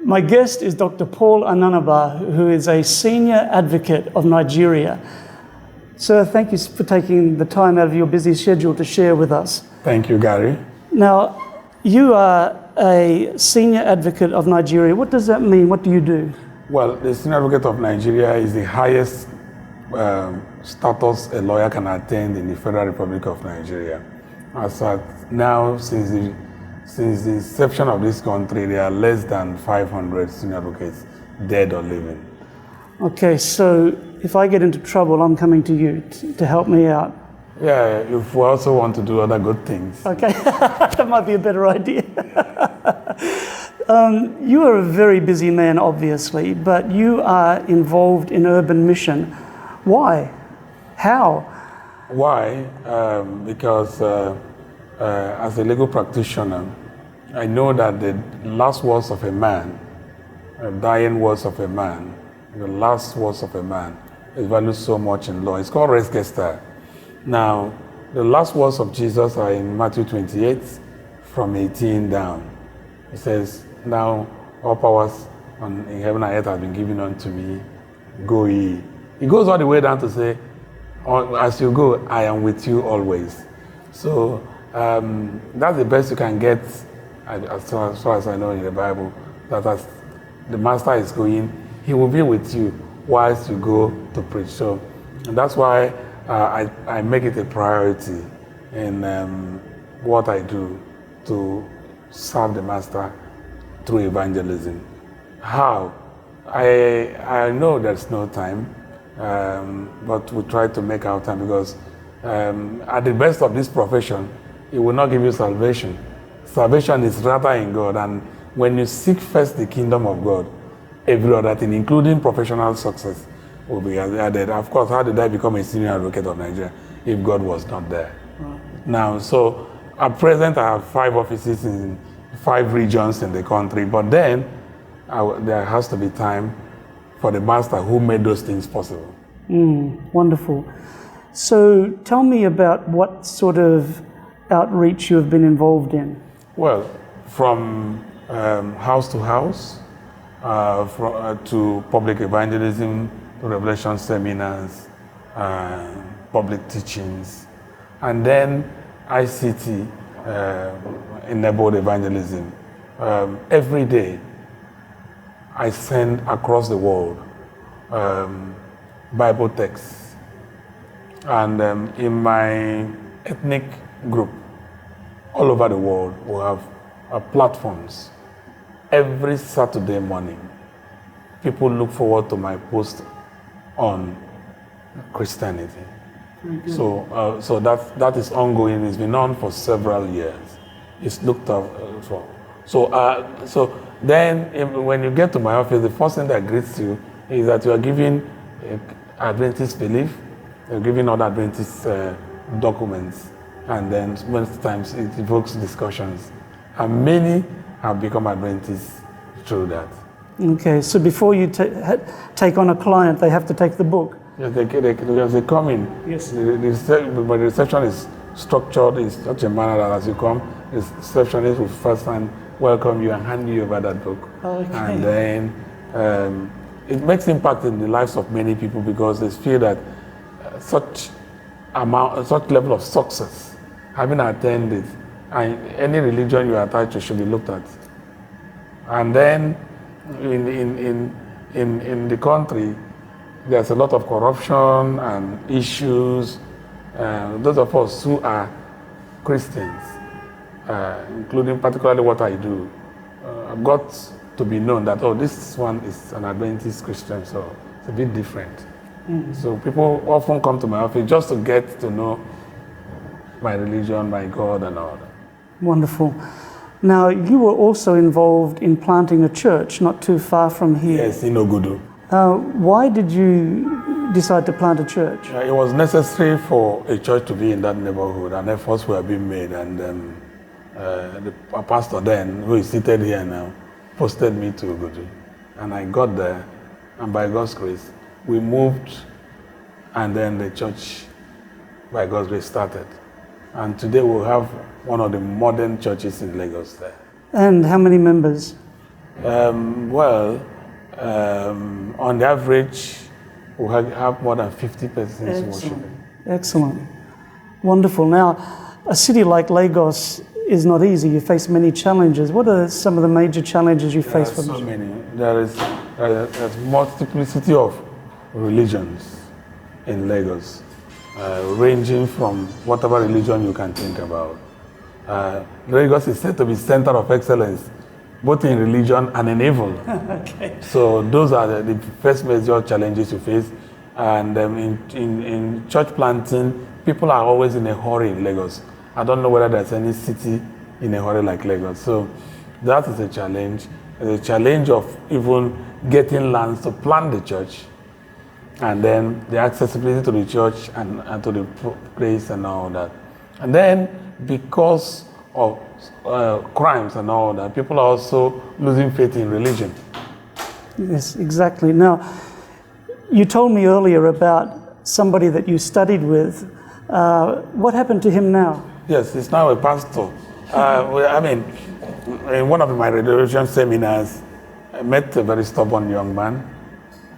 My guest is Dr. Paul Ananaba, who is a senior advocate of Nigeria. Sir, thank you for taking the time out of your busy schedule to share with us. Thank you, Gary. Now, you are a senior advocate of Nigeria. What does that mean? What do you do? Well, the senior advocate of Nigeria is the highest status a lawyer can attain in the Federal Republic of Nigeria. As at now, since the inception of this country, there are less than 500 senior advocates, dead or living. Okay, so if I get into trouble, I'm coming to you to help me out. Yeah, if we also want to do other good things. Okay, that might be a better idea. You are a very busy man, obviously, but you are involved in urban mission. Why? How? Why? Because as a legal practitioner, I know that the last words of a man, dying words of a man, the last words of a man is valued so much in law. It's called res gesta. Now, the last words of Jesus are in Matthew 28, from 18 down. It says, now all powers in heaven and earth have been given unto me, go ye. It goes all the way down to say, as you go, I am with you always. So that's the best you can get, as far as I know in the Bible, that as the master is going, he will be with you whilst you go to preach. So and that's why I make it a priority in what I do to serve the master through evangelism. How? I know there's no time, but we try to make our time, because at the best of this profession, it will not give you salvation. Salvation is rather in God, and when you seek first the kingdom of God, every other thing, including professional success, will be added. Of course, how did I become a senior advocate of Nigeria if God was not there? Right. Now, so at present, I have 5 offices in 5 regions in the country, but then there has to be time for the master who made those things possible. Wonderful. So tell me about what sort of outreach you have been involved in. Well, from house to house, to public evangelism, to revelation seminars, public teachings, and then ICT, enabled evangelism. Every day, I send across the world Bible texts. And in my ethnic group, all over the world, we have platforms. Every Saturday morning, people look forward to my post on Christianity. So that is ongoing. It's been on for several years. It's looked up for. So then, when you get to my office, the first thing that greets you is that you are giving Adventist belief, you're giving other Adventist documents, and then most times it evokes discussions. And many have become Adventists through that. Okay, so before you take on a client, they have to take the book? Yes, they come in. Yes. But the reception is structured in such a manner that as you come, the receptionist will first welcome you and hand you over that book. Okay. And then it makes impact in the lives of many people, because they feel that such level of success, having attended, and any religion you are attached to should be looked at. And then in the country, there's a lot of corruption and issues. Those of us who are Christians, including particularly what I do, I've got to be known that, this one is an Adventist Christian, so it's a bit different. Mm-hmm. So people often come to my office just to get to know my religion, my God, and all that. Wonderful. Now, you were also involved in planting a church not too far from here. Yes, in Ogudu. Why did you decide to plant a church? It was necessary for a church to be in that neighborhood, and efforts were being made. And the pastor then, who is seated here now, posted me to Ogudu. And I got there, and by God's grace, we moved, and then the church, by God's grace, started. And today we'll have one of the modern churches in Lagos there. And how many members? On the average, we have more than 50 persons worshiping. Excellent. Wonderful. Now, a city like Lagos is not easy. You face many challenges. What are some of the major challenges you face? There are so many. There's multiplicity of religions in Lagos, ranging from whatever religion you can think about. Lagos is said to be center of excellence, both in religion and in evil. Okay. So those are the first major challenges you face. And in church planting, people are always in a hurry in Lagos. I don't know whether there's any city in a hurry like Lagos. So that is a challenge. The challenge of even getting lands to plant the church, and then the accessibility to the church and to the place and all that. And then because of crimes and all that, people are also losing faith in religion. Yes, exactly. Now, you told me earlier about somebody that you studied with. What happened to him now? Yes, he's now a pastor. In one of my religion seminars, I met a very stubborn young man.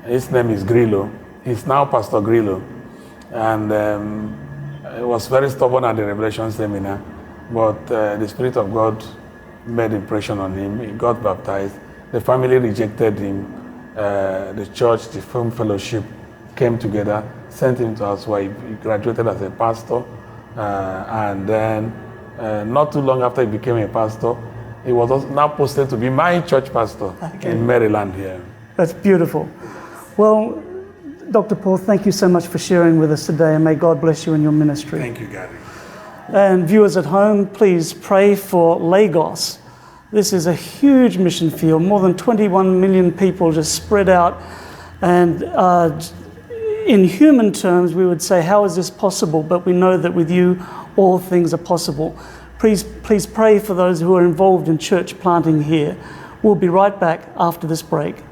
His name is Grillo. He's now Pastor Grillo. And he was very stubborn at the Revelation seminar, but the Spirit of God made impression on him. He got baptized. The family rejected him. The church, the film fellowship came together, sent him to us where he graduated as a pastor. And then not too long after he became a pastor, he was also now posted to be my church pastor in Maryland here. That's beautiful. Well, Dr. Paul, thank you so much for sharing with us today, and may God bless you in your ministry. Thank you, Gary. And viewers at home, please pray for Lagos. This is a huge mission field, more than 21 million people just spread out. And in human terms, we would say, how is this possible? But we know that with you, all things are possible. Please pray for those who are involved in church planting here. We'll be right back after this break.